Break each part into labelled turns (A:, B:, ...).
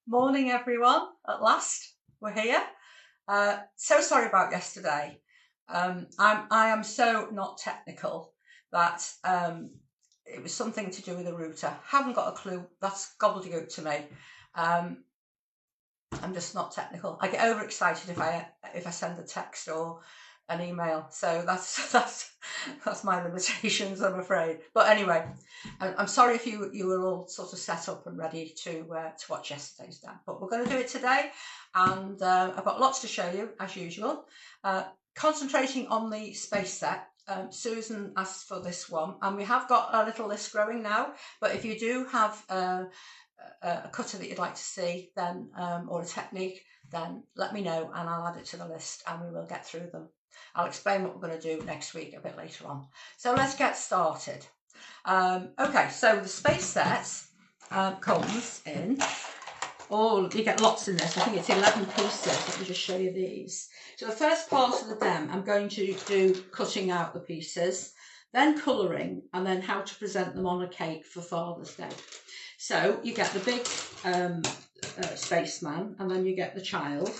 A: Morning, everyone. At last, we're here. So sorry about yesterday. I am so not technical that it was something to do with a router. Haven't got a clue. That's gobbledygook to me. Um, I'm just not technical. I get overexcited if I send a text or an email. So that's my limitations, I'm afraid. But anyway, I'm sorry if you were all sort of set up and ready to watch yesterday's Dan. But we're going to do it today, and I've got lots to show you as usual. Concentrating on the space set. Susan asked for this one, and we have got a little list growing now. But if you do have a cutter that you'd like to see, then or a technique, then let me know and I'll add it to the list and we will get through them. I'll explain what we're going to do next week a bit later on. So let's get started. Okay, so the space set comes in. Oh, you get lots in this. I think it's 11 pieces. Let me just show you these. So the first part of the DEM, I'm going to do cutting out the pieces, then colouring, and then how to present them on a cake for Father's Day. So you get the big spaceman, and then you get the child,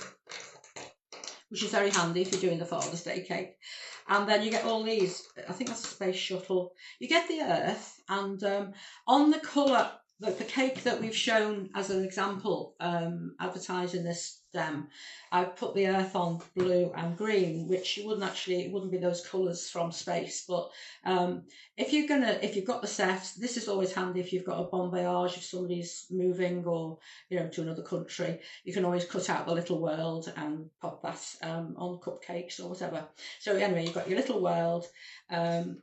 A: which is very handy if you're doing the Father's Day cake. And then you get all these, I think that's a space shuttle. You get the Earth, and on the colour, the cake that we've shown as an example, advertised in this DEM, I've put the Earth on blue and green, which it wouldn't be those colours from space. But if you've got the set, this is always handy if you've got a bon voyage, if somebody's moving or to another country, you can always cut out the little world and pop that on cupcakes or whatever. So anyway, you've got your little world. I'm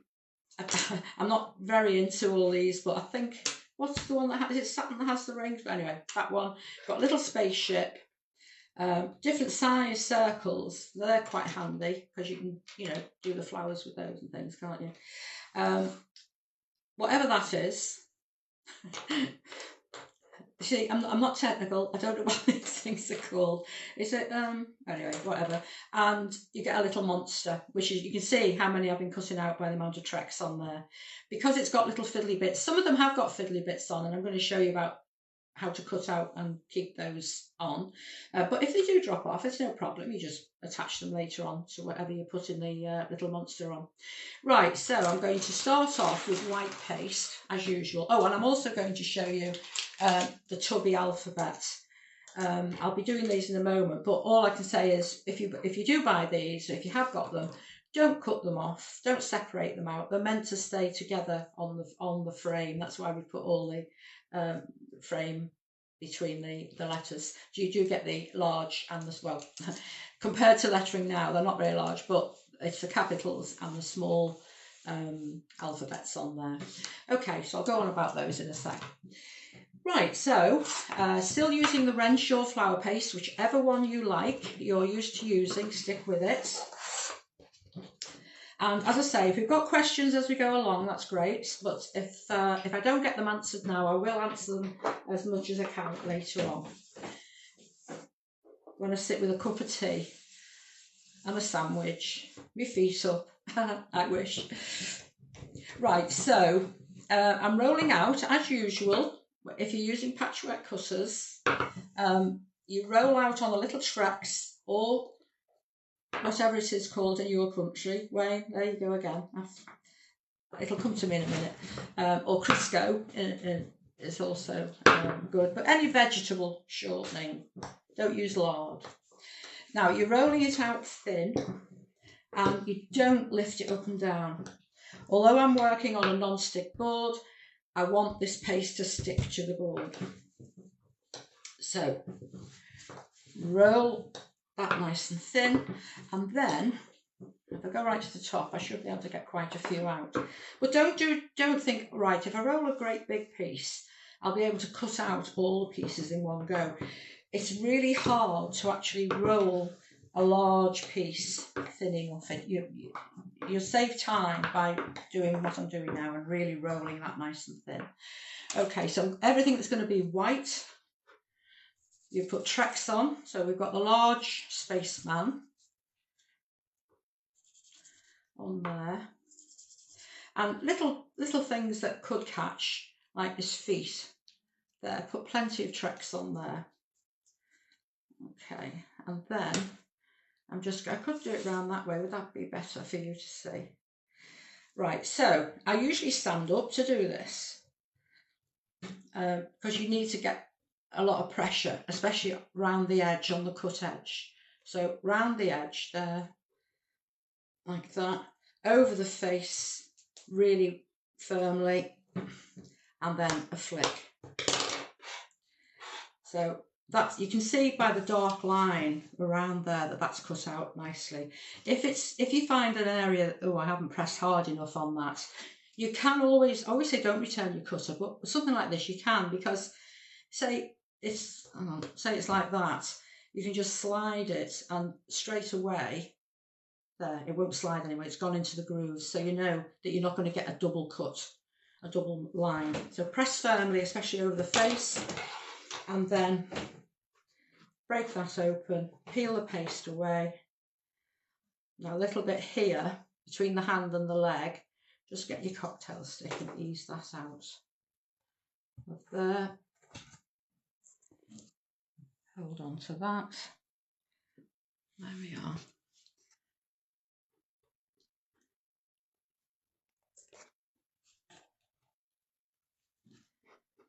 A: not very into all these, but I think, what's the one that has, is it Saturn that has the rings? But anyway, that one. Got a little spaceship, different size circles. They're quite handy because you can, do the flowers with those and things, can't you? Whatever that is. See, I'm not technical. I don't know what these things are called. Is it, anyway, whatever. And you get a little monster, which is, you can see how many I've been cutting out by the amount of tracks on there. Because it's got little fiddly bits. Some of them have got fiddly bits on, and I'm going to show you about how to cut out and keep those on. But if they do drop off, it's no problem. You just attach them later on to whatever you're putting the little monster on. Right, so I'm going to start off with white paste, as usual. Oh, and I'm also going to show you the Tubby alphabet. I'll be doing these in a moment, but all I can say is if you do buy these, if you have got them, don't cut them off, don't separate them out. They're meant to stay together on the frame. That's why we put all the frame between the letters. You do get the large and the, well, compared to lettering now, they're not very large, but it's the capitals and the small alphabets on there. Okay, so I'll go on about those in a sec. Right, so still using the Renshaw flower paste, whichever one you like, you're used to using, stick with it. And as I say, if you've got questions as we go along, that's great. But if I don't get them answered now, I will answer them as much as I can later on. I'm going to sit with a cup of tea and a sandwich, my feet up, I wish. Right, so I'm rolling out, as usual. If you're using patchwork cutters, you roll out on the little tracks or whatever it is called in your country. Wayne, there you go again. It'll come to me in a minute. Or Crisco is also good. But any vegetable shortening, don't use lard. Now, you're rolling it out thin and you don't lift it up and down. Although I'm working on a non-stick board, I want this paste to stick to the board. So, roll that nice and thin, and then if I go right to the top, I should be able to get quite a few out. But don't think, right, if I roll a great big piece, I'll be able to cut out all the pieces in one go. It's really hard to actually roll a large piece thinning off it. You'll save time by doing what I'm doing now and really rolling that nice and thin. Okay, so everything that's going to be white, you put tracks on. So we've got the large spaceman on there, and little things that could catch, like his feet there. Put plenty of tracks on there. Okay, and then I could do it round that way. Would that be better for you to see? Right, so I usually stand up to do this because you need to get a lot of pressure, especially round the edge, on the cut edge. So round the edge there, like that, over the face really firmly, and then a flick. So that, you can see by the dark line around there that that's cut out nicely. If you find an area, oh, I haven't pressed hard enough on that, you can always say don't return your cutter, but something like this you can, because say it's like that, you can just slide it and straight away there, it won't slide anymore, it's gone into the grooves, so you know that you're not going to get a double cut, a double line. So press firmly, especially over the face, and then break that open, peel the paste away. Now a little bit here between the hand and the leg, just get your cocktail stick and ease that out of there. Hold on to that. There we are.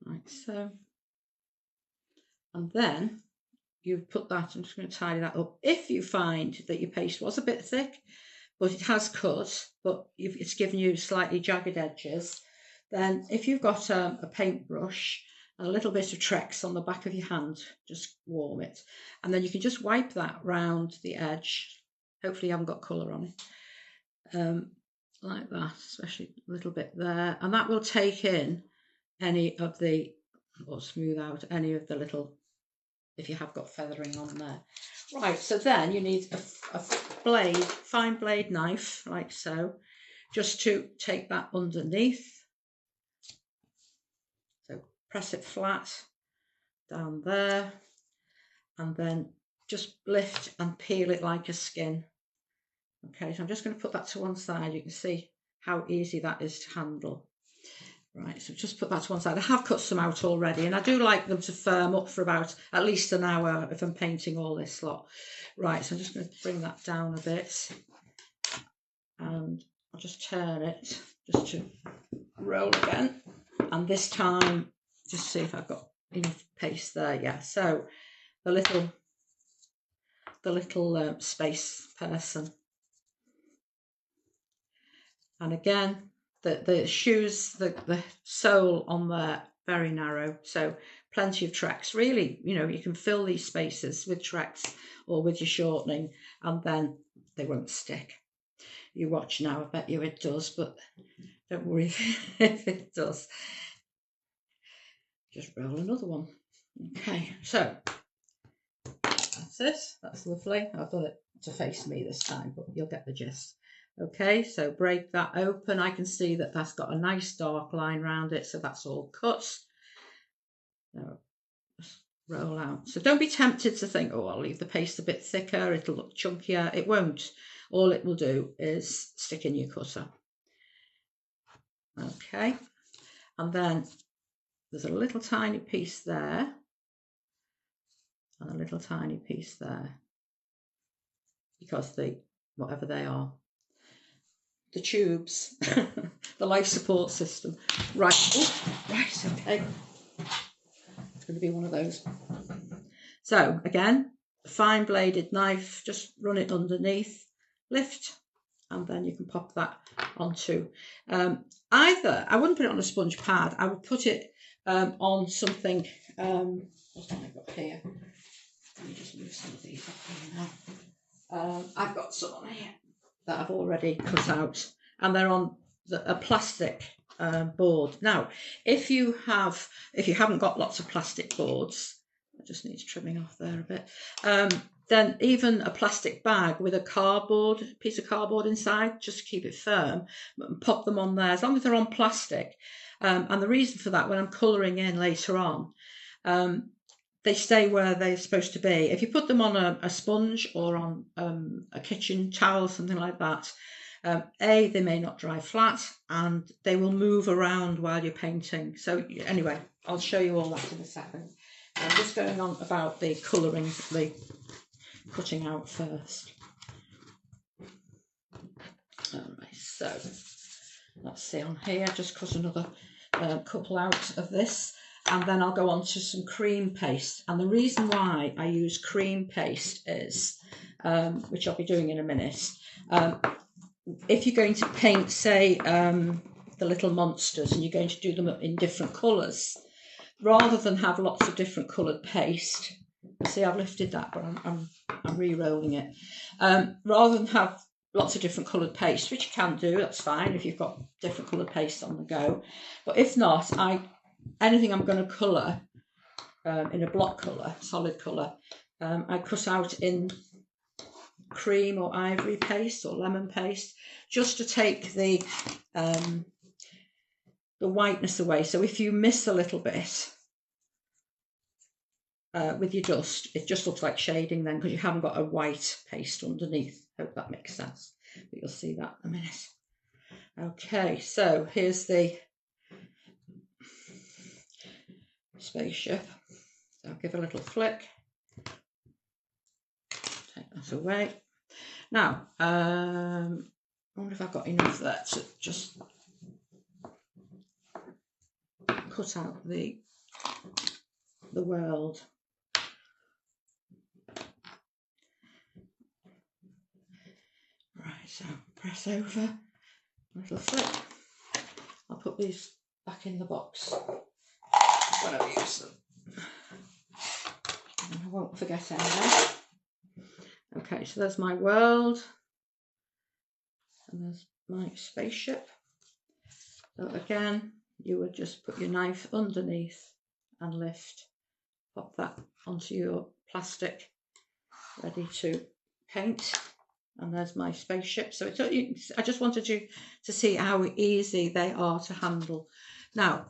A: Like so. And then you put that, I'm just going to tidy that up. If you find that your paste was a bit thick, but it has cut, but it's given you slightly jagged edges, then if you've got a paintbrush and a little bit of Trex on the back of your hand, just warm it. And then you can just wipe that round the edge. Hopefully you haven't got colour on it. Like that, especially a little bit there. And that will take in any of the, or smooth out any of the little, if you have got feathering on there. Right, so then you need a blade, fine blade knife, like so, just to take that underneath. So press it flat down there, and then just lift and peel it like a skin. Okay, so I'm just going to put that to one side. You can see how easy that is to handle. Right, so just put that to one side. I have cut some out already, and I do like them to firm up for about at least an hour if I'm painting all this lot. Right, so I'm just going to bring that down a bit, and I'll just turn it just to roll again. And this time, just see if I've got enough paste there. Yeah, so the little space person. And again, the shoes, the sole on there, very narrow, so plenty of Trex. Really, you know, you can fill these spaces with Trex or with your shortening, and then they won't stick. You watch now, I bet you it does, but don't worry if it does. Just roll another one. Okay, so that's it. That's lovely. I've done it to face me this time, but you'll get the gist. Okay, so break that open. I can see that that's got a nice dark line around it, so that's all cut. Now, just roll out. So don't be tempted to think, oh, I'll leave the paste a bit thicker, it'll look chunkier. It won't. All it will do is stick in your cutter. Okay, and then there's a little tiny piece there, and a little tiny piece there, because whatever they are, the tubes, the life support system. Right, right, okay. It's going to be one of those. So again, a fine bladed knife, just run it underneath, lift, and then you can pop that onto either, I wouldn't put it on a sponge pad, I would put it on something, what have I got here? Let me just move some of these up here now. I've got some on here that I've already cut out, and they're on a plastic board. Now, if you haven't got lots of plastic boards, I just need trimming off there a bit, then even a plastic bag with a piece of cardboard inside, just to keep it firm, pop them on there, as long as they're on plastic. And the reason for that, when I'm colouring in later on, they stay where they're supposed to be. If you put them on a sponge or on a kitchen towel, something like that, they may not dry flat, and they will move around while you're painting. So anyway, I'll show you all that in a second. I'm just going on about the colouring, the cutting out first. Alright, so let's see on here, just cut another couple out of this, and then I'll go on to some cream paste. And the reason why I use cream paste is, which I'll be doing in a minute, if you're going to paint, say, the little monsters, and you're going to do them in different colours, rather than have lots of different coloured paste, see I've lifted that, but I'm re-rolling it, rather than have lots of different coloured paste, which you can do, that's fine if you've got different coloured paste on the go, but if not, anything I'm going to colour in a block colour, solid colour, I cut out in cream or ivory paste or lemon paste, just to take the whiteness away. So if you miss a little bit with your dust, it just looks like shading then, because you haven't got a white paste underneath. Hope that makes sense, but you'll see that in a minute. Okay, so here's the spaceship. So I'll give a little flick, take that away. Now, I wonder if I've got enough there to just cut out the world. Right, so press over, little flick. I'll put these back in the box when I use them, and I won't forget anything. Okay, so there's my world, and there's my spaceship. So again, you would just put your knife underneath and lift, pop that onto your plastic, ready to paint. And there's my spaceship. So I just wanted you to see how easy they are to handle. Now,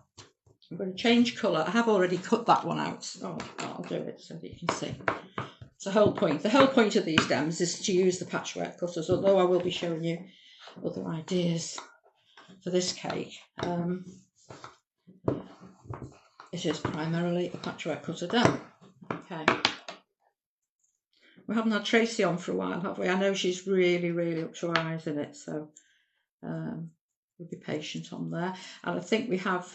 A: I'm going to change colour. I have already cut that one out. Oh, I'll do it so that you can see. It's the whole point. The whole point of these stems is to use the patchwork cutters, although I will be showing you other ideas for this cake. It is primarily a patchwork cutter dam. Okay. We haven't had Tracy on for a while, have we? I know she's really, really up to her eyes in it, so we'll be patient on there. And I think we have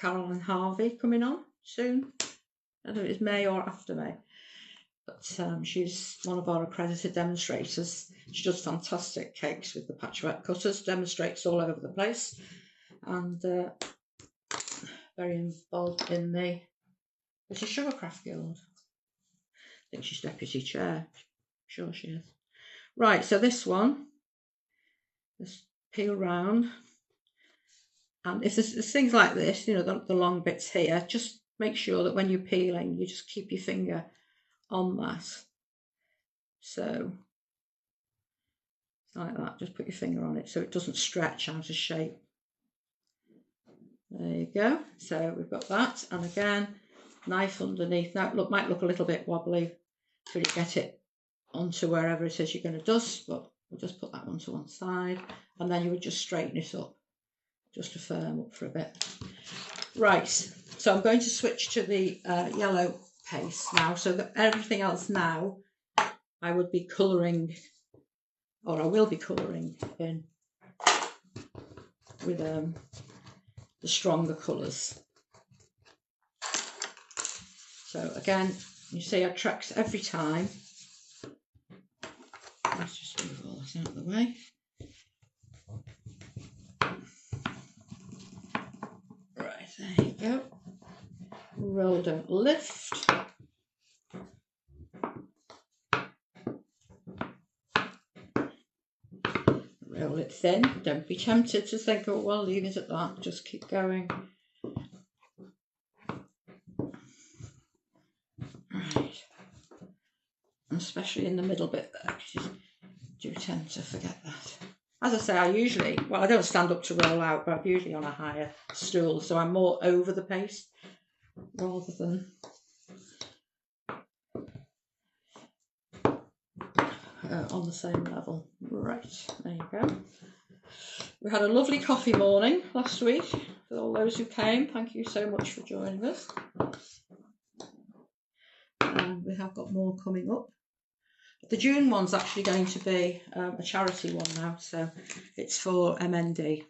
A: Carolyn Harvey coming on soon. I don't know if it's May or after May, but she's one of our accredited demonstrators. She does fantastic cakes with the patchwork cutters, demonstrates all over the place, and very involved in the British Sugarcraft Guild. I think she's deputy chair. Sure she is. Right, so this one, just peel round, and if there's things like this, you know, the long bits here, just make sure that when you're peeling, you just keep your finger on that. So like that, just put your finger on it so it doesn't stretch out of shape. There you go. So we've got that, and again, knife underneath. Now it might look a little bit wobbly till you get it onto wherever it is you're going to dust, but we'll just put that one to one side, and then you would just straighten it up just to firm up for a bit. Right, so I'm going to switch to the yellow paste now, so that everything else now I would be colouring, or I will be colouring in with the stronger colours. So again, you see I tracks every time. Let's just move all this out of the way. Right, there you go. Roll, don't lift. Roll it thin. Don't be tempted to think, oh well, leave it at that. Just keep going. Right. Especially in the middle bit there, because you do tend to forget that. As I say, I don't stand up to roll out, but I'm usually on a higher stool, so I'm more over the paste rather than on the same level. Right, there you go. We had a lovely coffee morning last week for all those who came. Thank you so much for joining us. and we have got more coming up. The June one's actually going to be a charity one now, so it's for MND.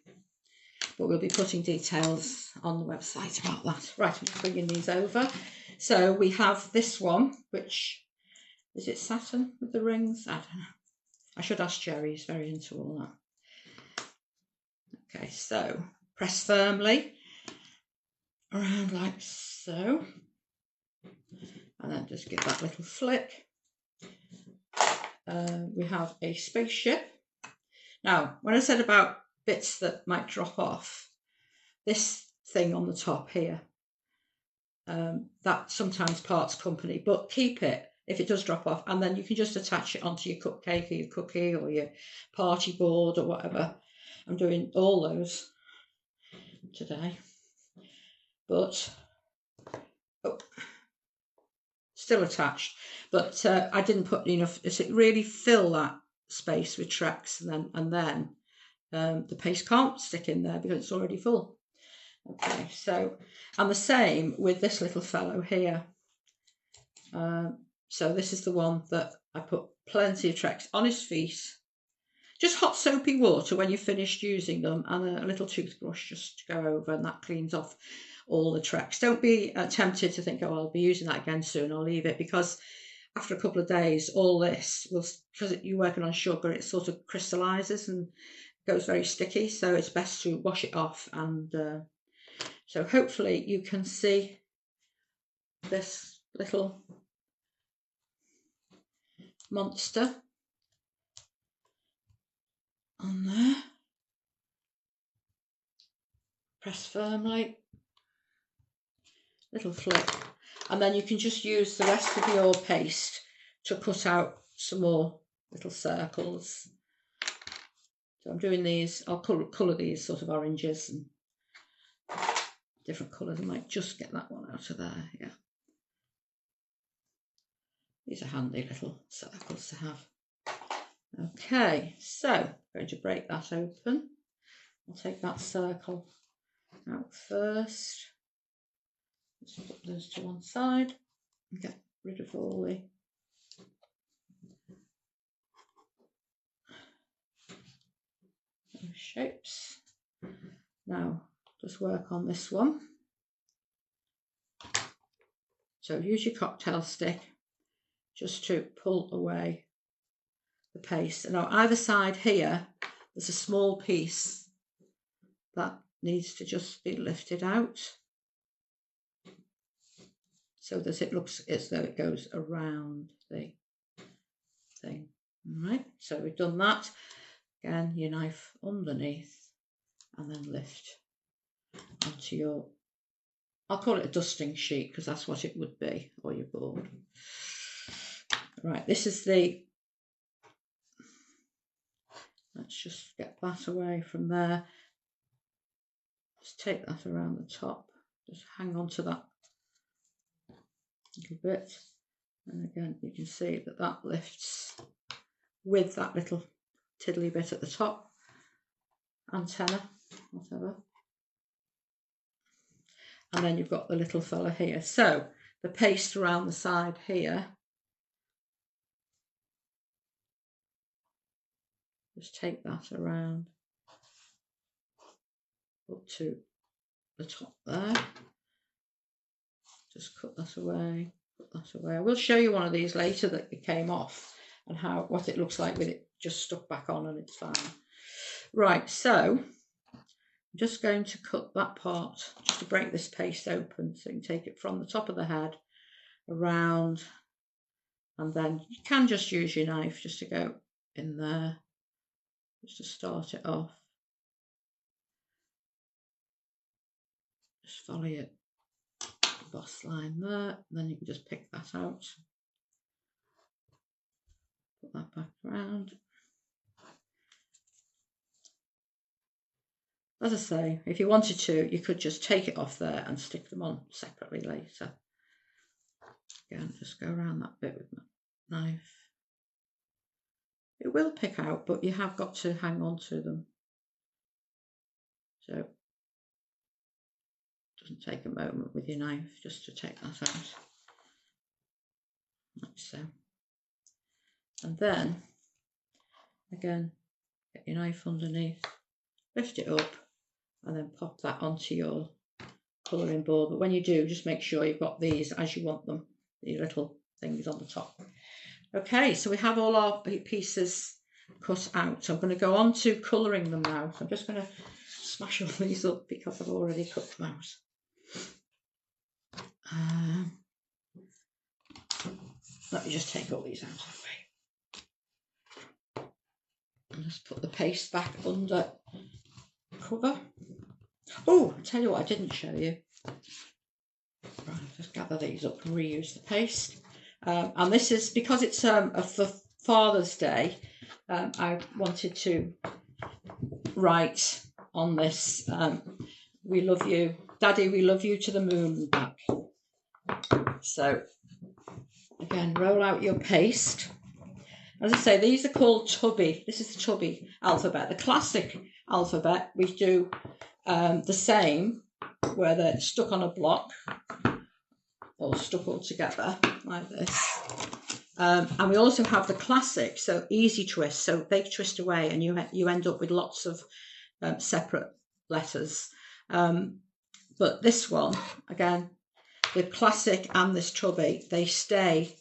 A: But we'll be putting details on the website about that. Right, I'm just bringing these over. So we have this one, which, is it Saturn with the rings? I don't know. I should ask Jerry, he's very into all that. Okay, so press firmly around like so. And then just give that little flick. We have a spaceship. Now, when I said about bits that might drop off, this thing on the top here, that sometimes parts company, but keep it if it does drop off, and then you can just attach it onto your cupcake or your cookie or your party board or whatever. I'm doing all those today, but still attached, but I didn't put enough. It really fill that space with tracks, and then the paste can't stick in there because it's already full. Okay, so, and the same with this little fellow here. So this is the one that I put plenty of tracks on his feet. Just hot soapy water when you've finished using them, and a little toothbrush just to go over, and that cleans off all the tracks. Don't be tempted to think, oh, I'll be using that again soon, I'll leave it, because after a couple of days, all this will, because you're working on sugar, it sort of crystallizes and goes very sticky, so it's best to wash it off. And so hopefully you can see this little monster on there. Press firmly, little flick, and then you can just use the rest of your paste to cut out some more little circles. So I'm doing these, I'll colour these sort of oranges and different colours. I might just get that one out of there, yeah. These are handy little circles to have. Okay, so I'm going to break that open. I'll take that circle out first. Just put those to one side and get rid of all the shapes. Now just work on this one. So use your cocktail stick just to pull away the paste. And now either side here, there's a small piece that needs to just be lifted out, so that it looks as though it goes around the thing. All right, so we've done that. Again, your knife underneath and then lift onto your, I'll call it a dusting sheet because that's what it would be, or your board. Right, this is the, let's just get that away from there. Just take that around the top, just hang on to that little bit, and again you can see that that lifts with that little tiddly bit at the top, antenna, whatever. And then you've got the little fella here. So the paste around the side here, just take that around up to the top there. Just cut that away, put that away. I will show you one of these later that it came off and what it looks like with it just stuck back on, and it's fine. Right, so I'm just going to cut that part just to break this paste open, so you can take it from the top of the head around, and then you can just use your knife just to go in there, just to start it off. Just follow it, boss line there, and then you can just pick that out, put that back around. As I say, if you wanted to, you could just take it off there and stick them on separately later. Again, just go around that bit with my knife. It will pick out, but you have got to hang on to them. So it doesn't take a moment with your knife just to take that out. so. And then, again, get your knife underneath, lift it up, and then pop that onto your colouring board. But when you do, just make sure you've got these as you want them, the little things on the top. Okay, so we have all our pieces cut out. So I'm going to go on to colouring them now. So I'm just going to smash all these up because I've already cut them out. Let me just take all these out of the way. And just put the paste back under cover. Oh, I'll tell you what I didn't show you. Right, just gather these up and reuse the paste. And this is because it's for Father's Day. I wanted to write on this, we love you, Daddy, we love you to the moon and back. So, again, roll out your paste. As I say, these are called Tubby. This is the Tubby alphabet. The classic alphabet, we do the same, where they're stuck on a block or stuck all together like this. And we also have the classic, so easy twist. So they twist away and you end up with lots of separate letters. But this one, again, the classic and this Tubby, they stay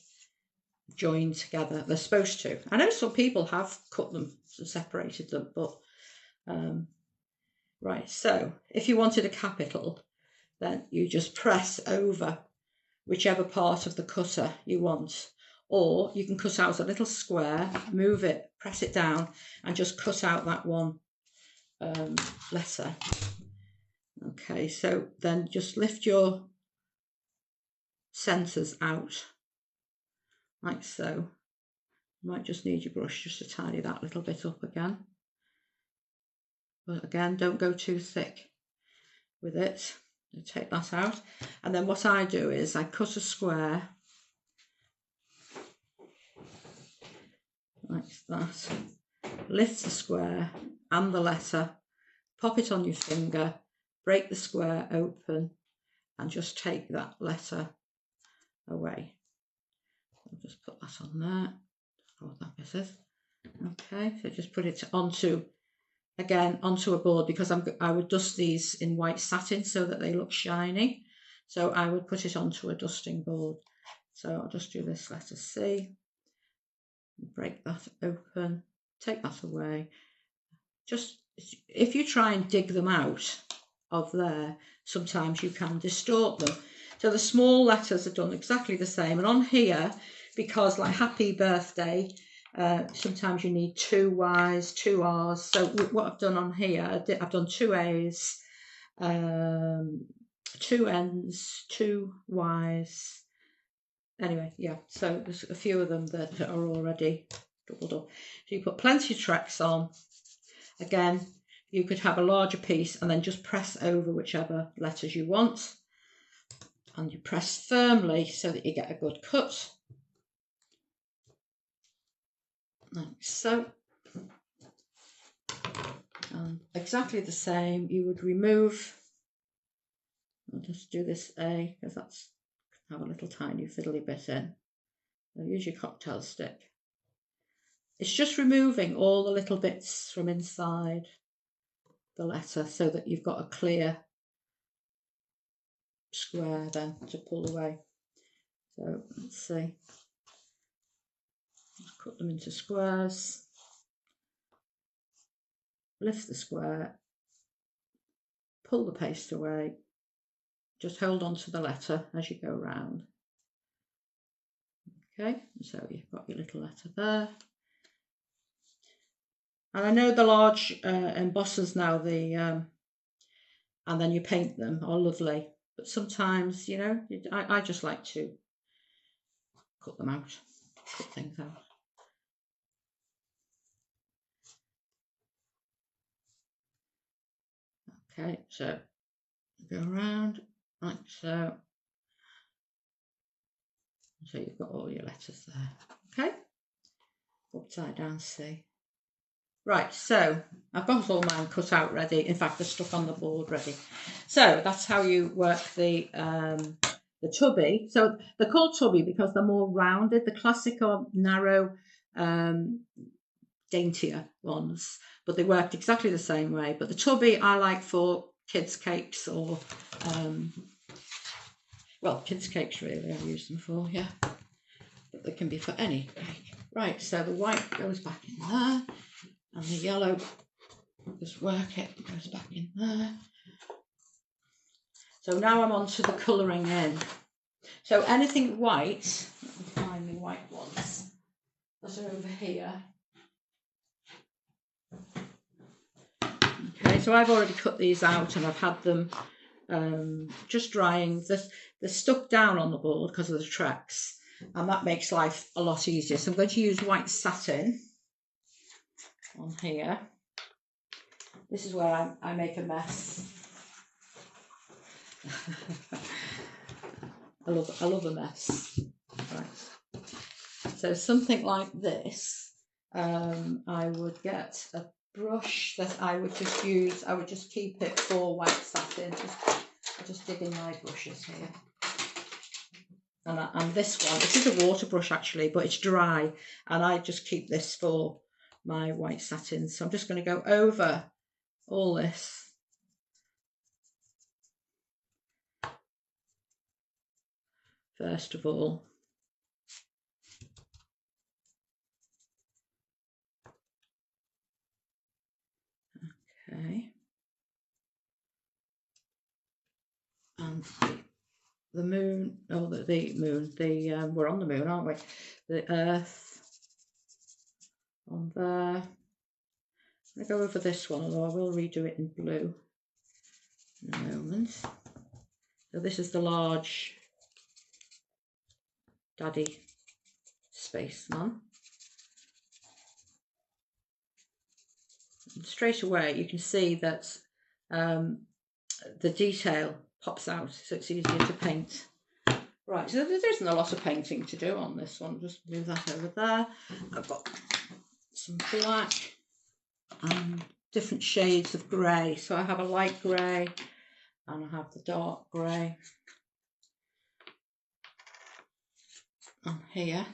A: joined together. They're supposed to. I know some people have cut them and separated them, but right. So if you wanted a capital, then you just press over whichever part of the cutter you want, or you can cut out a little square, move it, press it down, and just cut out that one letter. Okay, so then just lift your centres out like so. You might just need your brush just to tidy that little bit up again. But again, don't go too thick with it. You take that out. And then what I do is I cut a square like that. Lift the square and the letter, pop it on your finger, break the square open, and just take that letter away. I'll just put that on there. What that bit is. Okay, so just put it onto a board, because I would dust these in white satin so that they look shiny. So I would put it onto a dusting board. So I'll just do this letter C, break that open, take that away. Just if you try and dig them out of there, sometimes you can distort them. So the small letters are done exactly the same. And on here, because like happy birthday, sometimes you need 2 Y's, 2 R's. So what I've done on here, I've done 2 A's, 2 N's, 2 Y's. Anyway, yeah, so there's a few of them that are already doubled up. So you put plenty of Trex on. Again, you could have a larger piece and then just press over whichever letters you want. And you press firmly so that you get a good cut. Like so. And exactly the same, you would remove, I'll just do this A because that's have a little tiny fiddly bit in. So use your cocktail stick. It's just removing all the little bits from inside the letter so that you've got a clear square then to pull away. So let's see. Just cut them into squares. Lift the square. Pull the paste away. Just hold on to the letter as you go round. Okay, so you've got your little letter there. And I know the large embossers now, and then you paint them, are lovely. But sometimes, you know, I just like to cut them out, cut things out. Okay, so go around like so. So you've got all your letters there. Okay, upside down C. Right, so I've got all mine cut out ready. In fact, they're stuck on the board ready. So that's how you work the The Tubby, so they're called Tubby because they're more rounded. The classic are narrow, daintier ones, but they worked exactly the same way. But the Tubby I like for kids' cakes or, well, kids' cakes really I use them for, yeah. But they can be for any cake. Right, so the white goes back in there, and the yellow, just work it, goes back in there. So now I'm on to the colouring in. So anything white, let me find the white ones, that are over here. Okay, so I've already cut these out and I've had them just drying. They're stuck down on the board because of the tracks, and that makes life a lot easier. So I'm going to use white satin on here. This is where I make a mess. I love a mess. Right. So something like this, I would get a brush that I would just use. I would just keep it for white satin. I just dig in my brushes here. And this one, this is a water brush actually, but it's dry, and I just keep this for my white satin. So I'm just going to go over all this. First of all, okay, and the moon, oh, the moon, we're on the moon, aren't we? The earth on there. I'm going to go over this one, although I will redo it in blue in a moment. So this is the large Daddy Spaceman. And straight away you can see that the detail pops out, so it's easier to paint. Right, so there isn't a lot of painting to do on this one. Just move that over there. I've got some black and different shades of grey. So I have a light grey and I have the dark grey on here.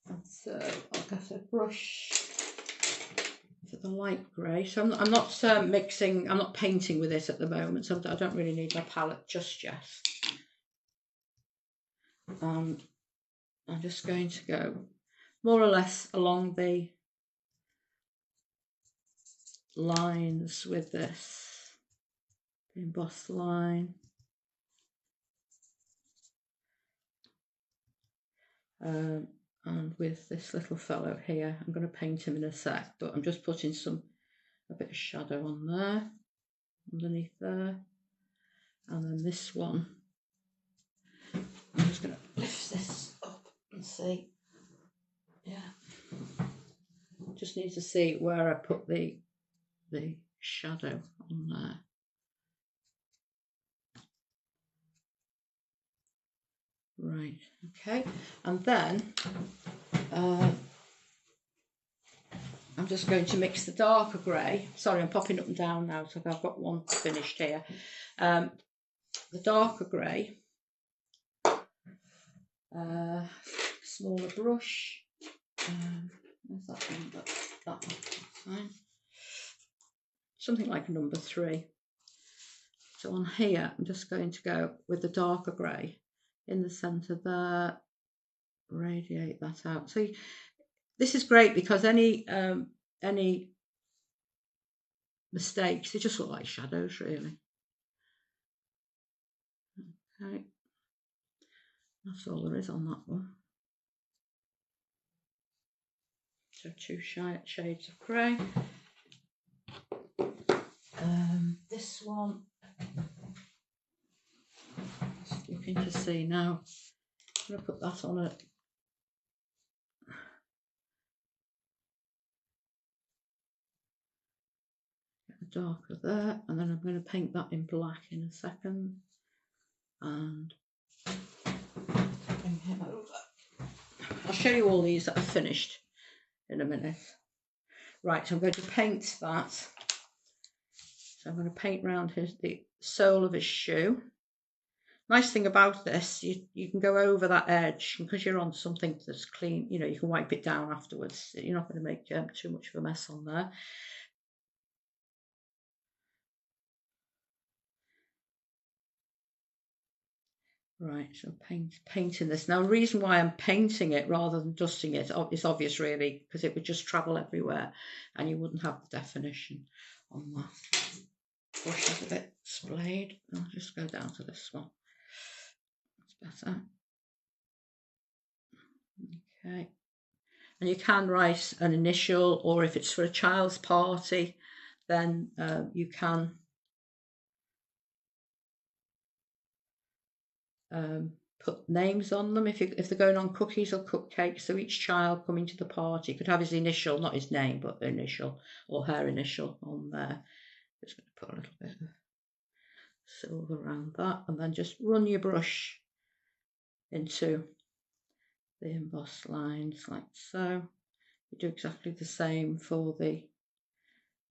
A: And so I'll get a brush for the light grey. So I'm not mixing, I'm not painting with this at the moment, so I don't really need my palette just yet. I'm just going to go more or less along the lines with this, the embossed line. And with this little fellow here, I'm going to paint him in a sec, but I'm just putting a bit of shadow on there, underneath there. And then this one, I'm just going to lift this up and see. Yeah, just need to see where I put the shadow on there. Right, okay, and then I'm just going to mix the darker grey. Sorry, I'm popping up and down now, so I've got one finished here. The darker grey, smaller brush. Where's that number? That one, fine. Something like a number 3. So on here, I'm just going to go with the darker grey in the centre there, radiate that out. So this is great because any mistakes, they just look like shadows really. Okay, that's all there is on that one. So 2 shades of grey. This one, just looking to see now. I'm going to put that on a darker there, and then I'm going to paint that in black in a second, and bring him over. I'll show you all these that are finished in a minute. Right, so I'm going to paint that. So I'm going to paint around the sole of his shoe. Nice thing about this, you can go over that edge, because you're on something that's clean, you know, you can wipe it down afterwards. You're not going to make too much of a mess on there. Right, so painting this. Now, the reason why I'm painting it rather than dusting it is obvious, really, because it would just travel everywhere and you wouldn't have the definition on that. Brush is a bit splayed. I'll just go down to this one. That's better. Okay. And you can write an initial, or if it's for a child's party, then you can put names on them if they're going on cookies or cupcakes. So each child coming to the party could have his initial, not his name, but the initial or her initial on there. Just going to put a little bit of silver around that, and then just run your brush into the embossed lines like so. You do exactly the same for the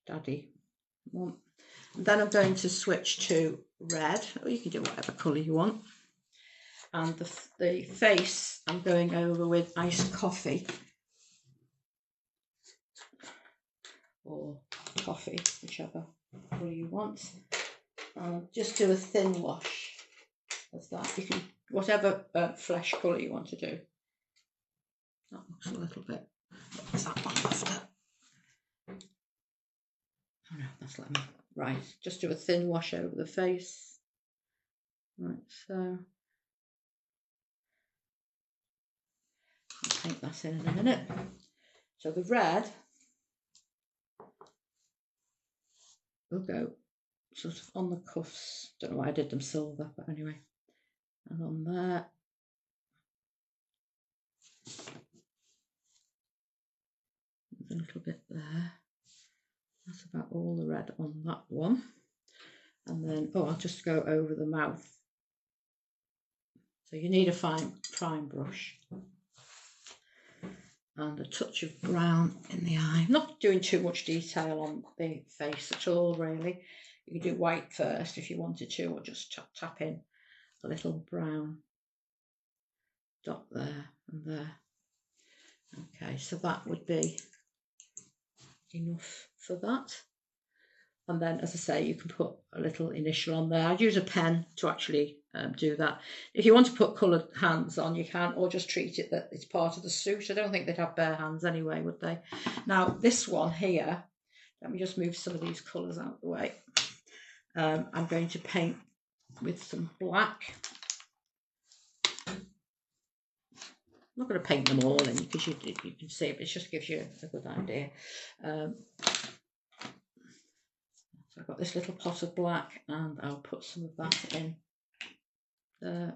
A: daddy one. And then I'm going to switch to red, or you can do whatever colour you want. And the face I'm going over with iced coffee or coffee, whichever colour you want. Just do a thin wash of that. You can, whatever flesh colour you want to do. That looks a little bit, what's that one after? Oh no, that's lemon. Right, just do a thin wash over the face. Right, so I'll paint that in a minute. So the red will go sort of on the cuffs. Don't know why I did them silver, but anyway. And on there. There's a little bit there. That's about all the red on that one. And then, oh, I'll just go over the mouth. So you need a fine brush. And a touch of brown in the eye. I'm not doing too much detail on the face at all, really. You can do white first if you wanted to, or just tap in a little brown dot there and there. Okay, so that would be enough for that. And then, as I say, you can put a little initial on there. I'd use a pen to actually do that. If you want to put coloured hands on, you can, or just treat it that it's part of the suit. I don't think they'd have bare hands anyway, would they? Now, this one here, let me just move some of these colours out of the way. I'm going to paint with some black. I'm not going to paint them all in because you can see it, but it just gives you a good idea. So I've got this little pot of black and I'll put some of that in there.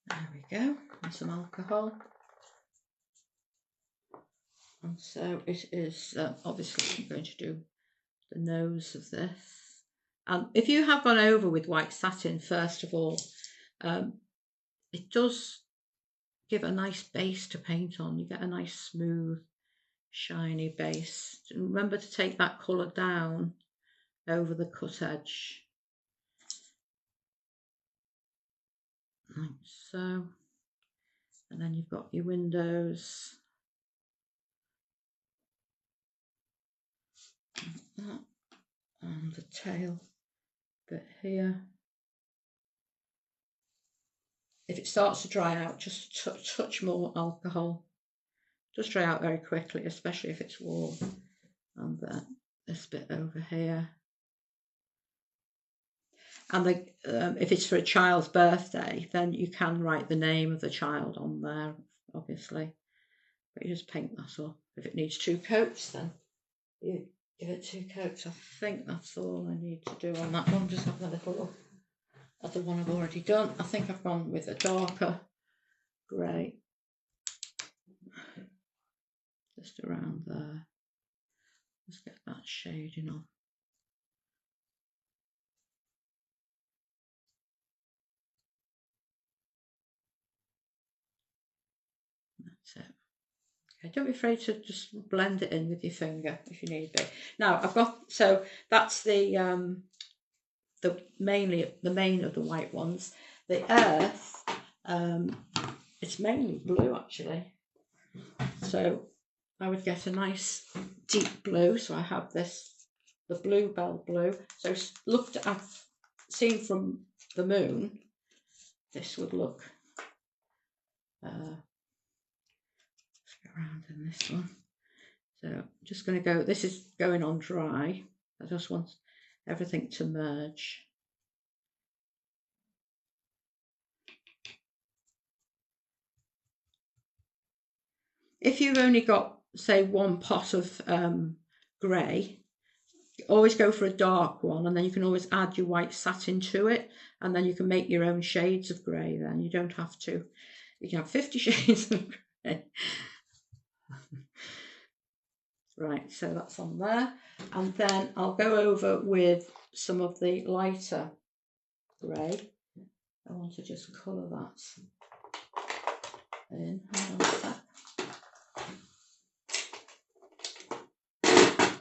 A: There we go, and some alcohol. And so it is, obviously I'm going to do the nose of this. And if you have gone over with white satin, first of all, it does give a nice base to paint on. You get a nice smooth, shiny base. And remember to take that colour down over the cut edge. Like so. And then you've got your windows. Like that. And the tail bit here. If it starts to dry out, just touch more alcohol. Just dry out very quickly, especially if it's warm. And then this bit over here. And if it's for a child's birthday, then you can write the name of the child on there, obviously. But you just paint that up. If it needs 2 coats, then you give it 2 coats. I think that's all I need to do on that one. Just having a little look at the one I've already done. I think I've gone with a darker grey. Just around there. Just get that shading on. That's it. Okay, don't be afraid to just blend it in with your finger if you need be. Now I've got, so that's the the main of the white ones. The earth, it's mainly blue actually. So I would get a nice deep blue. So I have this, the bluebell blue. So seen from the moon, this would look, let's go around in this one. So I'm just going to go, this is going on dry. I just want everything to merge. If you've only got, say, one pot of grey, always go for a dark one, and then you can always add your white satin to it, and then you can make your own shades of grey. Then you don't have to, you can have 50 shades of grey. Right, so that's on there, and then I'll go over with some of the lighter grey. I want to just colour that in. Hang on a sec.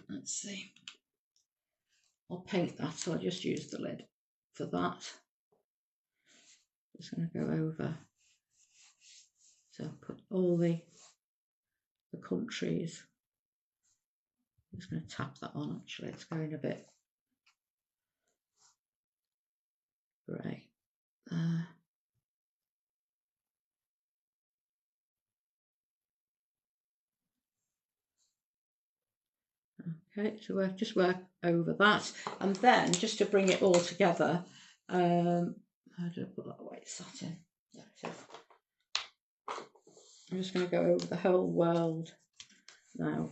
A: Let's see. I'll paint that, so I'll just use the lid for that. Just going to go over. So put all the countries. I'm just going to tap that on. Actually, it's going a bit grey. Okay, so just work over that, and then just to bring it all together, how do I put that white satin? Yeah, so I'm just going to go over the whole world now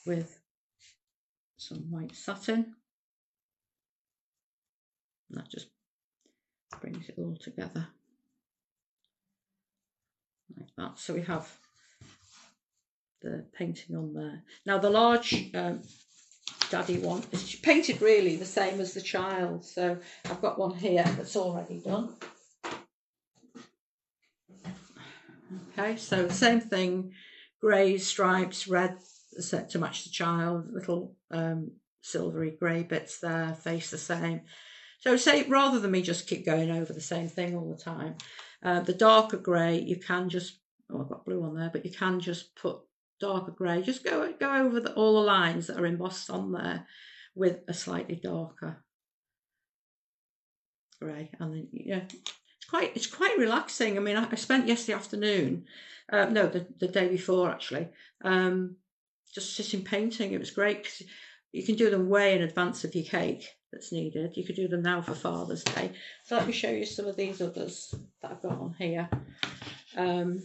A: with some white satin. And that just brings it all together like that. So we have the painting on there. Now the large daddy one is painted really the same as the child, so I've got one here that's already done. Okay, so the same thing, grey stripes, red set to match the child, little silvery grey bits there, face the same. So say, rather than me just keep going over the same thing all the time, the darker grey, you can just, oh, I've got blue on there, but you can just put darker grey, just go over all the lines that are embossed on there with a slightly darker grey, and then yeah, it's quite relaxing. I mean, I spent yesterday afternoon, no, the day before actually, just sitting painting. It was great because you can do them way in advance of your cake that's needed. You could do them now for Father's Day. So let me show you some of these others that I've got on here. Right.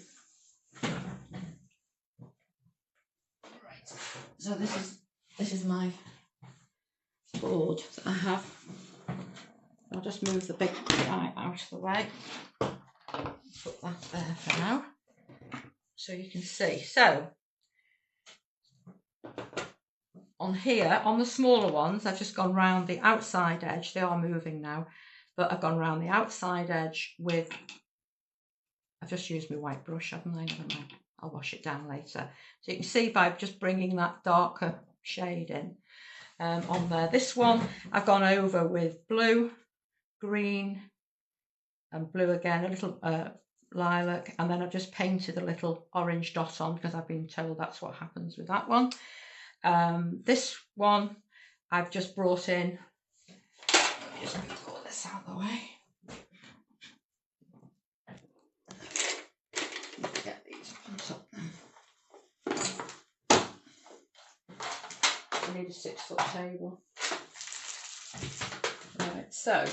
A: So this is my board that I have. I'll just move the big guy out of the way. Put that there for now, so you can see. So on here, on the smaller ones, I've just gone round the outside edge. They are moving now, but I've gone round the outside edge with, I've just used my white brush, haven't I? Never mind, I'll wash it down later. So you can see by just bringing that darker shade in on there. This one I've gone over with blue, green and blue again, a little lilac, and then I've just painted a little orange dot on because I've been told that's what happens with that one. This one I've just brought in, let me just move all this out of the way. Get these on top now. I need a 6-foot table. Right, so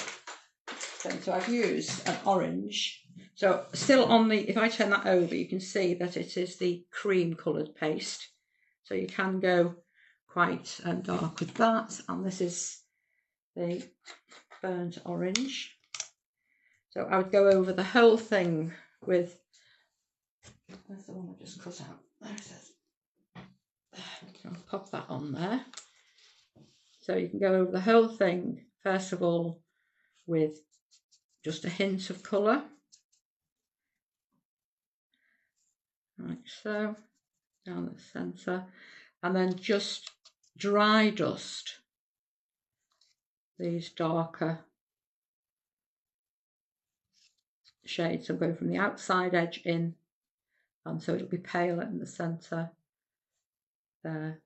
A: I've used an orange. So still on the, if I turn that over, you can see that it is the cream coloured paste. So you can go quite dark with that. And this is the burnt orange. So I would go over the whole thing with, where's the one I just cut out? There it is. I'll pop that on there. So you can go over the whole thing, first of all, with just a hint of colour. Like so, down the centre. And then just dry dust these darker shades. So I'm going from the outside edge in, and so it'll be paler in the centre there.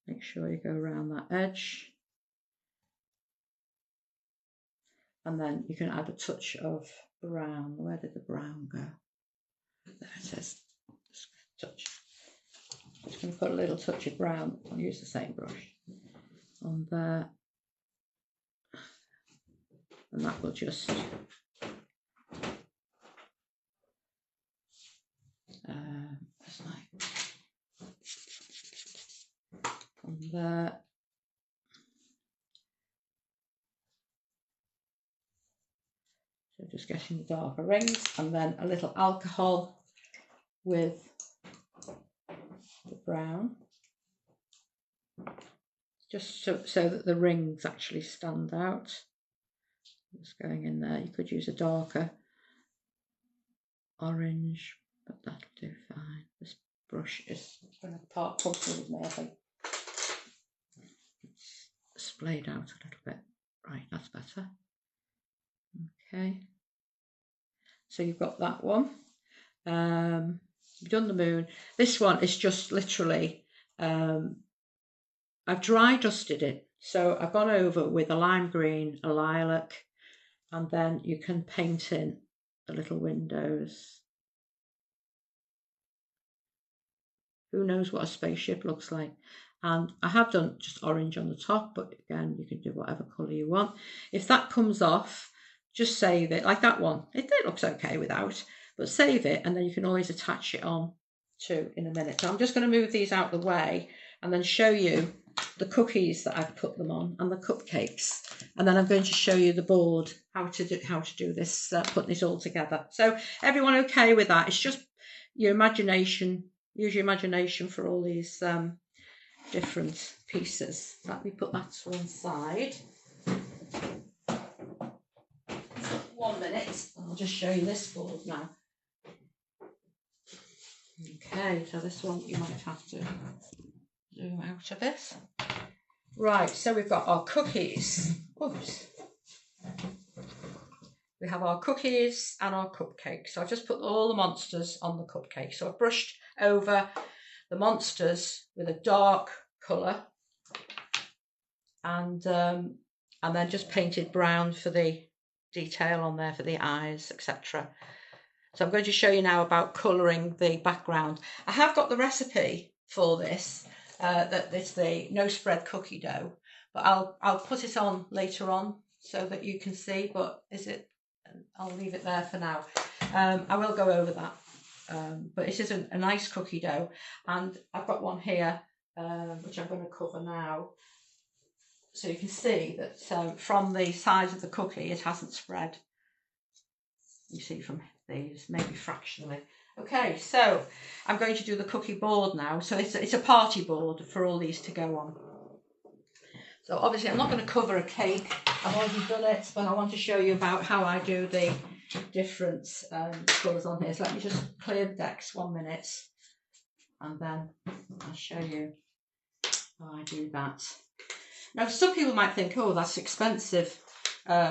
A: Make sure you go around that edge. And then you can add a touch of brown. Where did the brown go? There it is. Just touch. I'm just going to put a little touch of brown. I'll use the same brush on there. And that will just just like on there. So just getting the darker rings, and then a little alcohol with the brown, just so that the rings actually stand out. Just going in there. You could use a darker orange, but that'll do fine. This brush is going to part company with me, I think. It's splayed out a little bit. Right, that's better. Okay. So you've got that one. You've done the moon. This one is just literally, I've dry dusted it. So I've gone over with a lime green, a lilac, and then you can paint in the little windows. Who knows what a spaceship looks like? And I have done just orange on the top, but again, you can do whatever colour you want. If that comes off, just save it, like that one. It looks okay without, but save it, and then you can always attach it on to in a minute. So I'm just going to move these out of the way and then show you the cookies that I've put them on and the cupcakes, and then I'm going to show you the board, how to do this, putting this all together. So everyone okay with that? It's just your imagination. Use your imagination for all these different pieces. Let me put that to one side. 1 minute. I'll just show you this board now. Okay, so this one you might have to zoom out a bit. Right, so we've got our cookies. Oops. We have our cookies and our cupcakes. So I've just put all the monsters on the cupcake. So I've brushed over the monsters with a dark colour, and then just painted brown for the detail on there for the eyes, etc. So I'm going to show you now about colouring the background. I have got the recipe for this, that it's the no spread cookie dough, but I'll put it on later on so that you can see. But I'll leave it there for now. I will go over that, but it is a nice cookie dough, and I've got one here which I'm going to cover now, so you can see that from the size of the cookie it hasn't spread. You see from these, maybe fractionally. Okay, so I'm going to do the cookie board now. So it's a party board for all these to go on. So obviously I'm not going to cover a cake, I've already done it, but I want to show you about how I do the different colours on here. So let me just clear the decks 1 minute, and then I'll show you how I do that. Now some people might think, oh, that's expensive,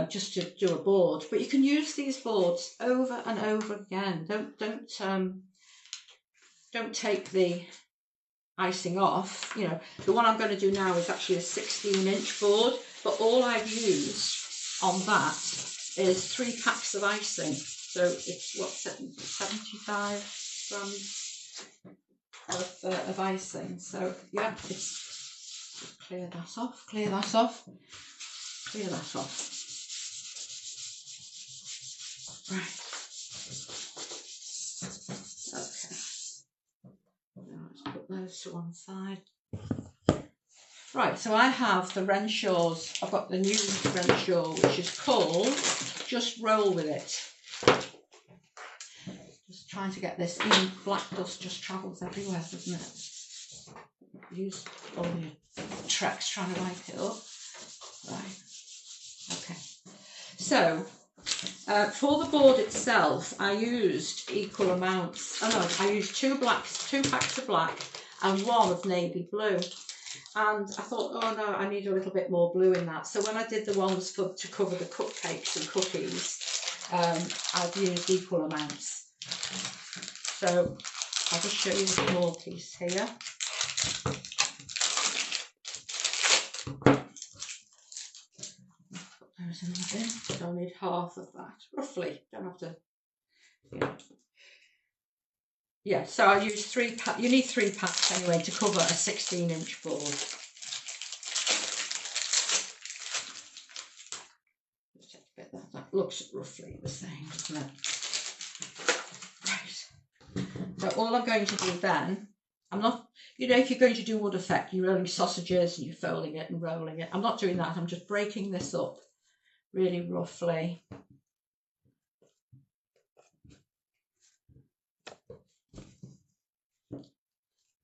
A: just to do a board, but you can use these boards over and over again. Don't take the icing off. You know, the one I'm going to do now is actually a 16-inch board, but all I've used on that is 3 packs of icing. So it's what, 75 grams of icing. So yeah, it's clear that off, clear that off, clear that off. Right. Okay. Now let's put those to one side. Right, so I have the Renshaw's. I've got the new Renshaw, which is called Just Roll With It. Just trying to get this in. Black dust just travels everywhere, doesn't it? Use all your tracks trying to wipe it up. Right. Okay. So For the board itself, I used equal amounts. Oh no, I used two packs of black and one of navy blue. And I thought, oh no, I need a little bit more blue in that. So when I did the ones to cover the cupcakes and cookies, I've used equal amounts. So I'll just show you the small piece here. There's another bin. So I'll need half of that, roughly. Don't have to. Yeah, so I use 3 packs. You need 3 packs anyway to cover a 16-inch board. Just take a bit of that. That looks roughly the same, doesn't it? Right. So all I'm going to do then, I'm not, you know, if you're going to do wood effect, you're rolling sausages and you're folding it and rolling it. I'm not doing that. I'm just breaking this up really roughly.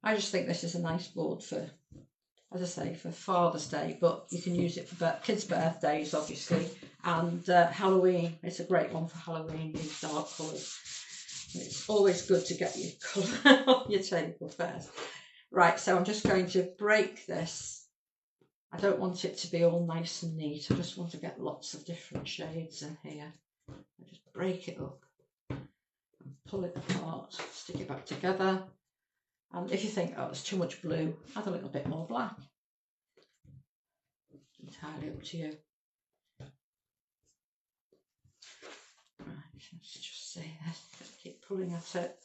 A: I just think this is a nice board for, as I say, for Father's Day, but you can use it for kids' birthdays, obviously, and Halloween. It's a great one for Halloween, these dark colours. It's always good to get your colour on your table first. Right, so I'm just going to break this. I don't want it to be all nice and neat. I just want to get lots of different shades in here. I just break it up, and pull it apart, stick it back together. And if you think, oh, it's too much blue, add a little bit more black. Entirely up to you. Right, let's just see this. Just keep pulling at it.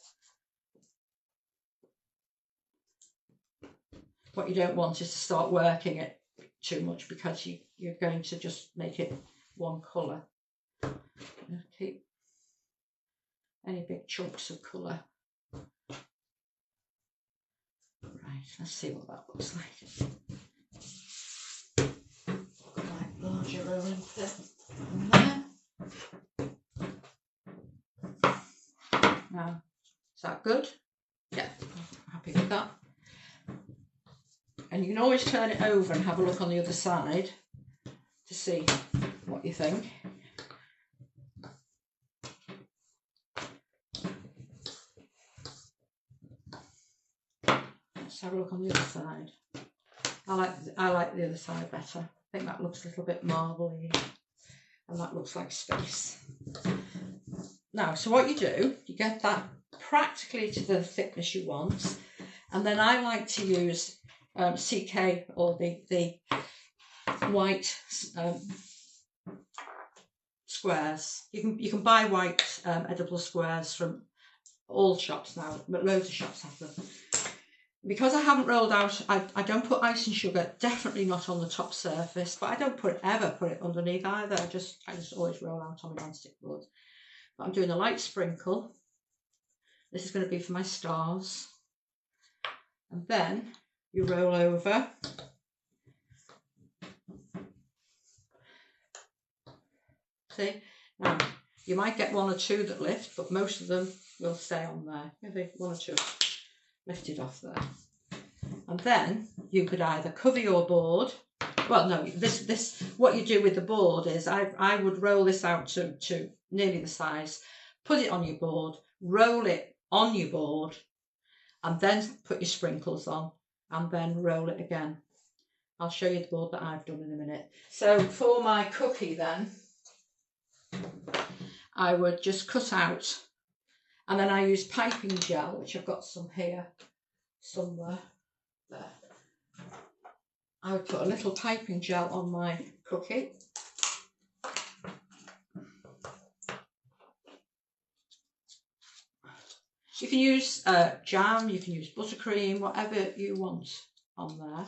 A: What you don't want is to start working it too much, because you're going to just make it one colour. Keep any big chunks of colour. Right, let's see what that looks like. Quite larger rolling pin in there. Now, is that good? Yeah, I'm happy with that. And you can always turn it over and have a look on the other side to see what you think. Let's have a look on the other side. I like the other side better. I think that looks a little bit marbly, and that looks like space. Now, so what you do, you get that practically to the thickness you want, and then I like to use CK, or the white squares. You can buy white edible squares from all shops now, but loads of shops have them. Because I haven't rolled out, I don't put icing sugar, definitely not on the top surface, but I don't ever put it underneath either. I just always roll out on my non-stick board. But I'm doing a light sprinkle. This is going to be for my stars. And then you roll over. See? Now, you might get 1 or 2 that lift, but most of them will stay on there. Maybe 1 or 2 lifted off there. And then you could either cover your board. Well, no, this what you do with the board is I would roll this out to nearly the size, put it on your board, roll it on your board, and then put your sprinkles on, and then roll it again. I'll show you the board that I've done in a minute. So for my cookie then, I would just cut out, and then I use piping gel, which I've got some here somewhere. There. I would put a little piping gel on my cookie. You can use jam, you can use buttercream, whatever you want on there.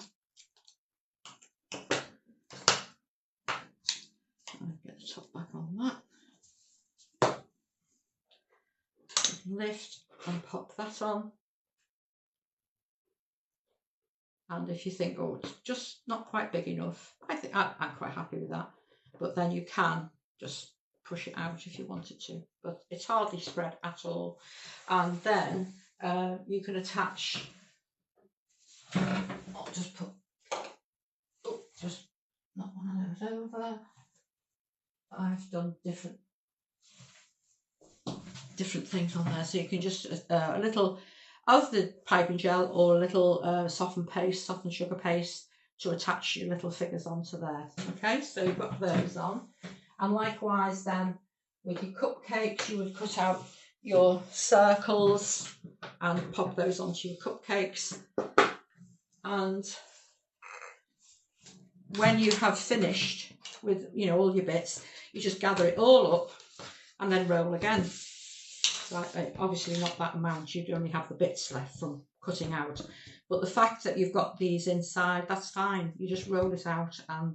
A: I'll get the top back on that. You can lift and pop that on. And if you think, oh, it's just not quite big enough, I think I'm quite happy with that. But then you can just push it out if you wanted to, but it's hardly spread at all. And then you can attach, I'll just put, oh, just not one of those over. I've done different different things on there. So you can just a little of the piping gel or a little softened sugar paste to attach your little figures onto there. Okay, so you've got those on. And likewise then with your cupcakes, you would cut out your circles and pop those onto your cupcakes. And when you have finished with, you know, all your bits, you just gather it all up and then roll again. Like, obviously not that amount, you'd only have the bits left from cutting out. But the fact that you've got these inside, that's fine. You just roll it out and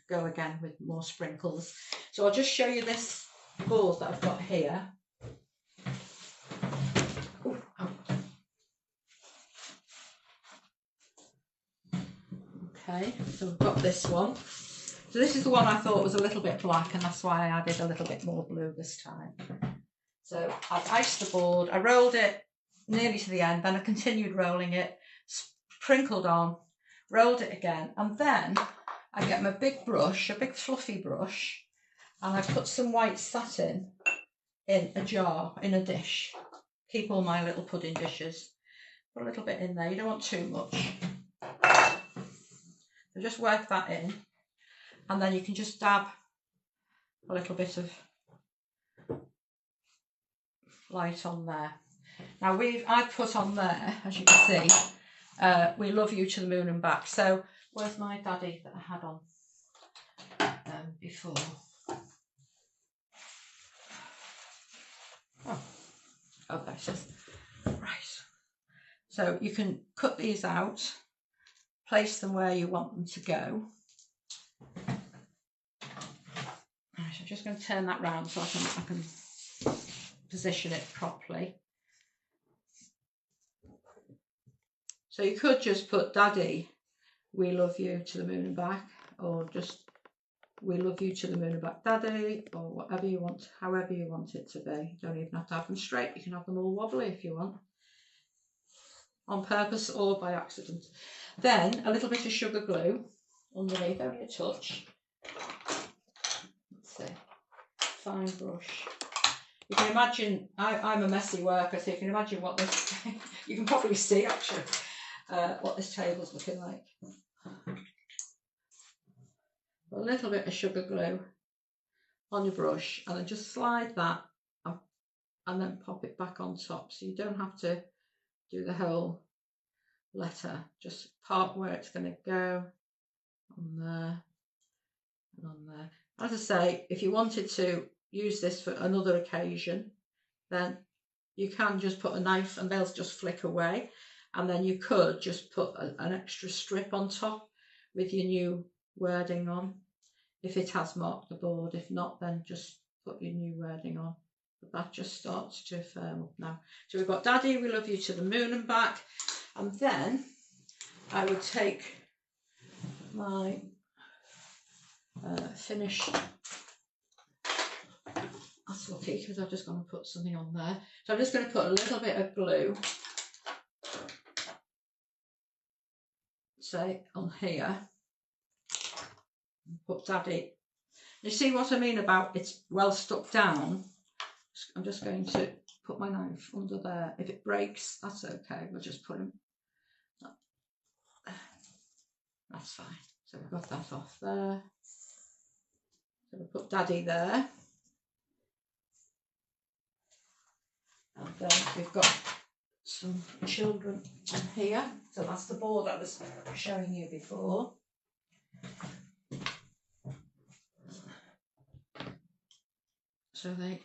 A: go again with more sprinkles. So I'll just show you this board that I've got here. Ooh, oh. Okay, so we've got this one. So this is the one I thought was a little bit black, and that's why I added a little bit more blue this time. So I've iced the board, I rolled it nearly to the end, then I continued rolling it, sprinkled on, rolled it again, and then I get my big brush, a big fluffy brush, and I put some white satin in a jar, in a dish. Keep all my little pudding dishes. Put a little bit in there, you don't want too much. So just work that in, and then you can just dab a little bit of light on there. Now I've put on there, as you can see, we love you to the moon and back. So where's my daddy that I had on before? Oh, there it is. Right. So you can cut these out, place them where you want them to go. Right, I'm just going to turn that round so I can position it properly. So you could just put Daddy, we love you to the moon and back, or just we love you to the moon and back Daddy, or whatever you want, however you want it to be. You don't even have to have them straight, you can have them all wobbly if you want, on purpose or by accident. Then a little bit of sugar glue underneath, only a touch. Let's see, fine brush. You can imagine, I'm a messy worker, so you can imagine what this, you can probably see actually, what this table's looking like. A little bit of sugar glue on your brush, and then just slide that up and then pop it back on top. So you don't have to do the whole letter, just part where it's going to go, on there and on there. As I say, if you wanted to use this for another occasion, then you can just put a knife and they'll just flick away, and then you could just put an extra strip on top with your new wording on if it has marked the board. If not, then just put your new wording on. But that just starts to firm up now. So we've got Daddy, we love you to the moon and back, and then I would take my finished, that's lucky because I've just going to put something on there. So I'm just going to put a little bit of glue, say on here, and put Daddy. You see what I mean about it's well stuck down? I'm just going to put my knife under there. If it breaks, that's okay, we'll just put him. That's fine. So we've got that off there. So we'll put Daddy there. And then we've got some children on here. So that's the board I was showing you before. So they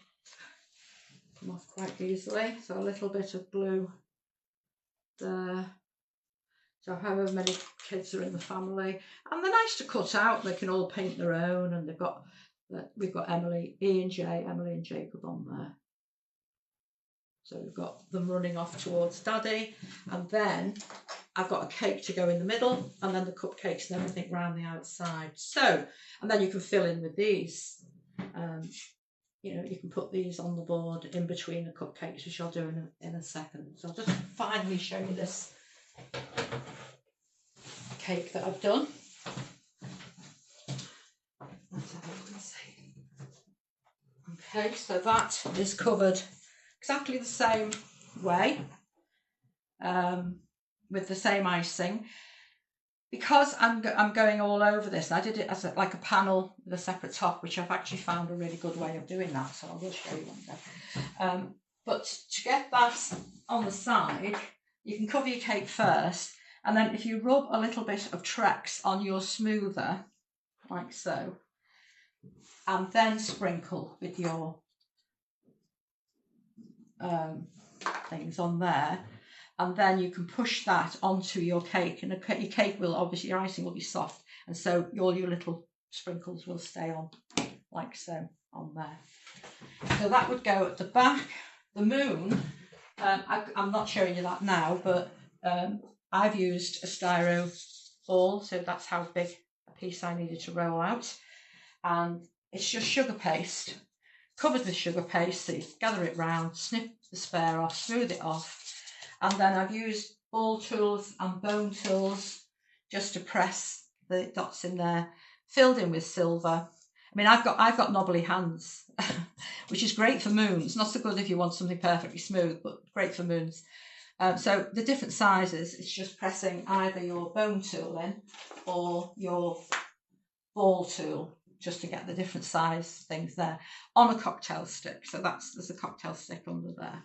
A: come off quite easily. So a little bit of glue there. So however many kids are in the family, and they're nice to cut out. They can all paint their own, and we've got Emily and Jacob on there. So we've got them running off towards Daddy, and then I've got a cake to go in the middle, and then the cupcakes and everything round the outside. So, and then you can fill in with these. You know, you can put these on the board in between the cupcakes, which I'll do in a second. So I'll just finally show you this cake that I've done. Let's have a look and see. Okay, so that is covered exactly the same way, with the same icing. Because I'm going all over this, I did it as like a panel with a separate top, which I've actually found a really good way of doing that, so I will show you one day. But to get that on the side, you can cover your cake first, and then if you rub a little bit of Trex on your smoother, like so, and then sprinkle with your things on there, and then you can push that onto your cake, and your cake will obviously, your icing will be soft, and so all your little sprinkles will stay on, like so, on there. So that would go at the back. The moon, I'm not showing you that now, but I've used a styro ball, so that's how big a piece I needed to roll out, and it's just sugar paste, covered with sugar paste, so you gather it round, snip the spare off, smooth it off, and then I've used ball tools and bone tools just to press the dots in there, filled in with silver. I mean, I've got knobbly hands, which is great for moons. Not so good if you want something perfectly smooth, but great for moons. So the different sizes, it's just pressing either your bone tool in or your ball tool, just to get the different size things there on a cocktail stick. So there's a cocktail stick under there.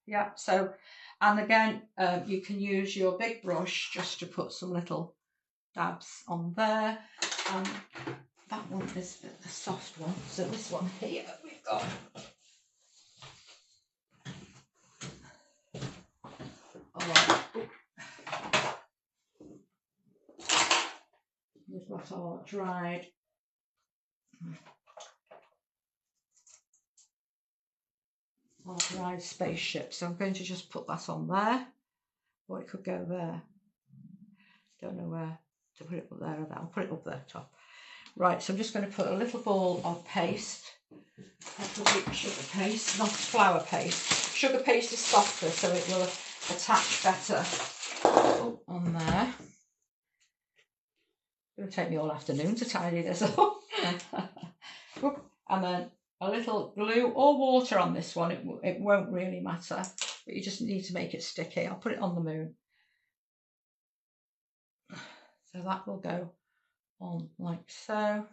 A: Yeah, so, and again, you can use your big brush just to put some little dabs on there. That one is the soft one, so this one here we've got we've got our dried spaceship, so I'm going to just put that on there, or it could go there. Don't know where to put it, up there or there. I'll put it up there top. Right, so I'm just going to put a little ball of paste, sugar paste, not flour paste. Sugar paste is softer, so it will attach better on there. It's going to take me all afternoon to tidy this up. And then a little glue or water on this one. It won't really matter, but you just need to make it sticky. I'll put it on the moon. So that will go on like so.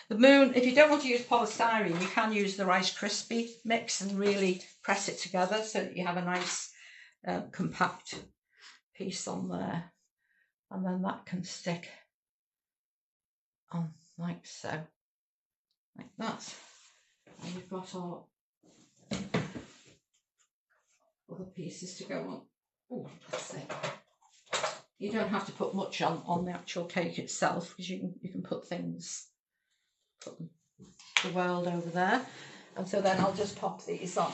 A: The moon, if you don't want to use polystyrene, you can use the Rice Krispie mix and really press it together so that you have a nice compact piece on there. And then that can stick on like so, like that. And we've got our other pieces to go on. Oh, let's see. You don't have to put much on the actual cake itself, because you can put things, put the world over there. And so then I'll just pop these on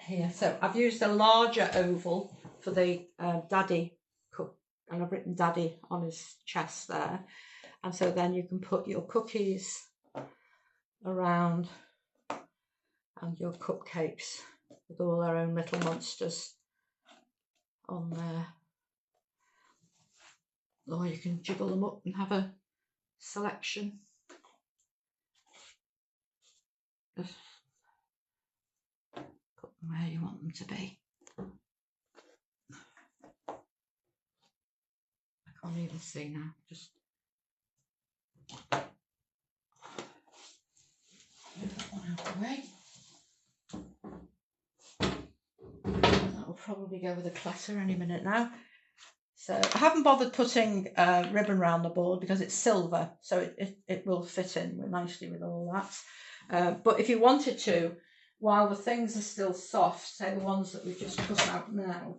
A: here. So I've used a larger oval for the daddy cup, and I've written daddy on his chest there. And so then you can put your cookies around and your cupcakes with all their own little monsters on there. Or you can jiggle them up and have a selection. Just put them where you want them to be. I can't even see now. Just move that one out of the way. That will probably go with the clutter any minute now. So I haven't bothered putting ribbon around the board because it's silver, so it will fit in nicely with all that. But if you wanted to, while the things are still soft, say the ones that we've just cut out now,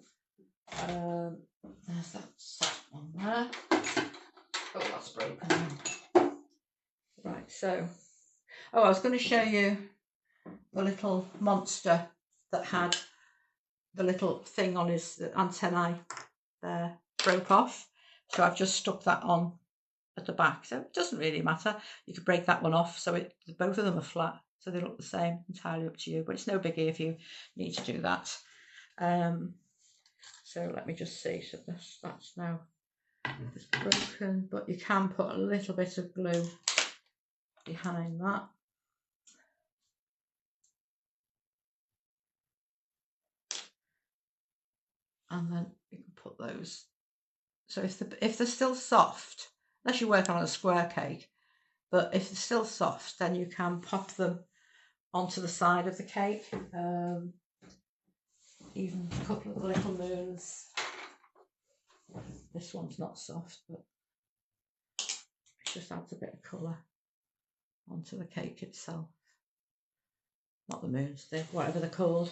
A: there's that soft one there. Oh, that's broken. Right, so, I was going to show you the little monster that had the little thing on his antennae there. Broke off, so I've just stuck that on at the back, so it doesn't really matter. You could break that one off, so both of them are flat, so they look the same. Entirely up to you, but it's no biggie if you need to do that. So let me just see. So that's now it's broken, but you can put a little bit of glue behind that. and then you can put those. So if they're still soft, unless you're working on a square cake, but if they're still soft, then you can pop them onto the side of the cake. Even a couple of the little moons. This one's not soft, but it just adds a bit of colour onto the cake itself. Not the moons, whatever they're called.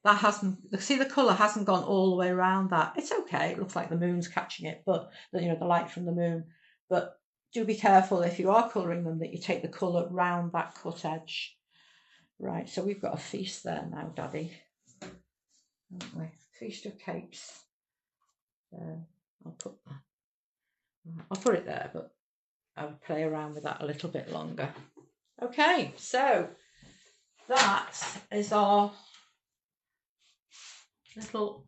A: That hasn't, see, the colour hasn't gone all the way around that. It's okay, it looks like the moon's catching it, but you know, the light from the moon. But do be careful if you are colouring them that you take the colour round that cut edge. Right, so we've got a feast there now, Daddy. Haven't we? Feast of cakes. I'll put it there, but I'll play around with that a little bit longer. Okay, so that is our little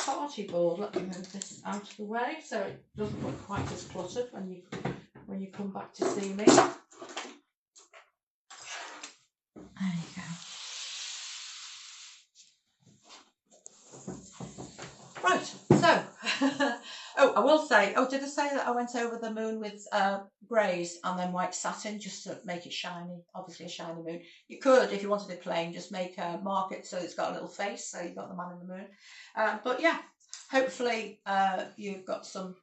A: party board. Let me move this out of the way so it doesn't look quite as cluttered when you come back to see me. There you go. Right, so oh, I will say, did I say that I went over the moon with greys and then white satin just to make it shiny? Obviously a shiny moon. You could, if you wanted it plain, just mark it so it's got a little face, so you've got the man in the moon. But yeah, hopefully you've got some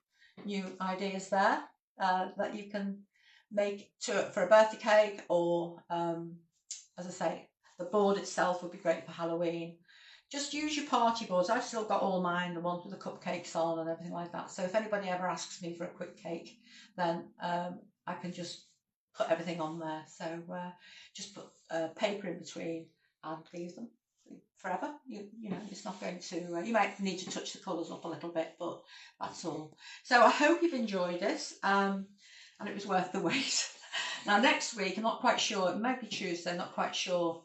A: new ideas there that you can make for a birthday cake, or as I say, the board itself would be great for Halloween. Just use your party boards. I've still got all mine, the ones with the cupcakes on and everything like that. So if anybody ever asks me for a quick cake, then I can just put everything on there. So just put paper in between and leave them forever. You know, it's not going to, you might need to touch the colours up a little bit, but that's all. So I hope you've enjoyed this and it was worth the wait. Now next week, I'm not quite sure, it might be Tuesday, not quite sure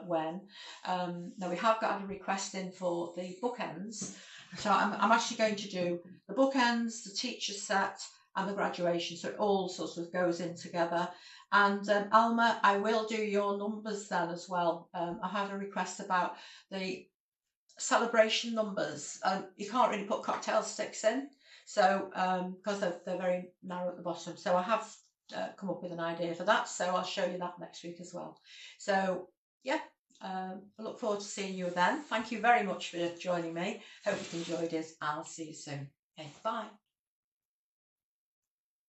A: when. Now we have got a request in for the bookends, so I'm actually going to do the bookends, the teacher set and the graduation, so it all sort of goes in together. And Alma, I will do your numbers then as well. I have a request about the celebration numbers. You can't really put cocktail sticks in, so because they're very narrow at the bottom, so I have come up with an idea for that, so I'll show you that next week as well. So yeah, I look forward to seeing you then. Thank you very much for joining me. Hope you've enjoyed it. I'll see you soon. Okay, bye.